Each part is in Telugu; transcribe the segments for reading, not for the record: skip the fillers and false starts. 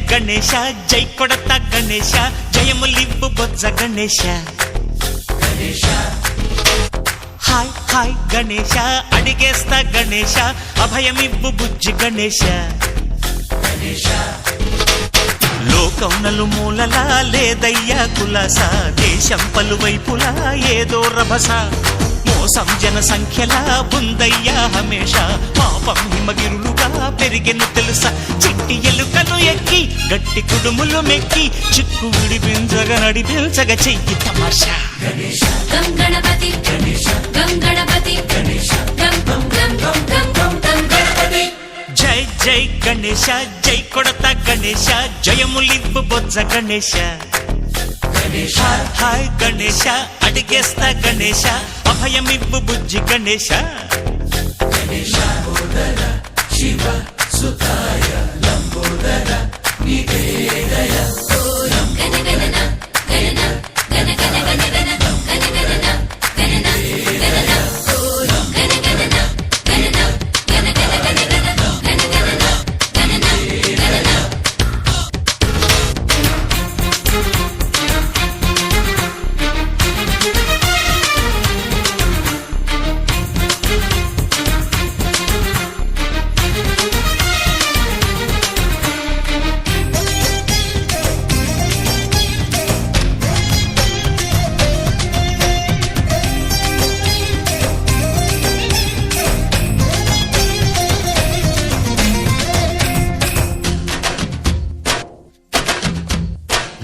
గణేశ జై కొడత గణేశ జయములివ్వు బొజ్జ గణేశ హాయ్ హాయ్ గణేశ అడిగేస్తా గణేశ అభయమివ్వు బుజ్జి గణేశ లోకం నలుమూలలా లేదయ్యా కులాస దేశం పలువైపులా ఏదో రభస మోసం జన సంఖ్యలా ఉందయ్యా హమేష పాపం హిమగిరులుగా పెరిగెను తెలుసా చిట్టి ఎలుకలు ఎక్కి గట్టి కుడుములు మెక్కి చిక్కు విడిపించగ నడిపించగ చెయ్యి తమాషా గణపతి గణపతి జై జై గణేశ జై కొడత గణేశ జయములివ్వు బొజ్జ గణేశ హాయ్ హాయ్ గణేశ అడిగేస్తా గణేశ అభయమివ్వు బుజ్జి గణేశ శివ సుతాయ లంబోదర నివేదయ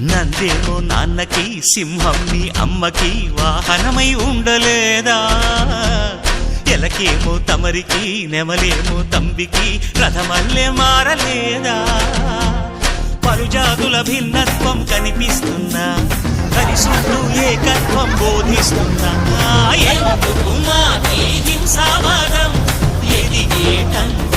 నందేమో నాన్నకి సింహం నీ అమ్మకి వాహనమై ఉండలేదా ఎలకేమో తమరికి నెమలేమో తంబికి రథమల్లే మారలేదా పలుజాతుల భిన్నత్వం కనిపిస్తున్నా కలిసుంటూ ఏకత్వం బోధిస్తున్నా ఎందుకు మాకి హింసావాదం ఎదిగేటంత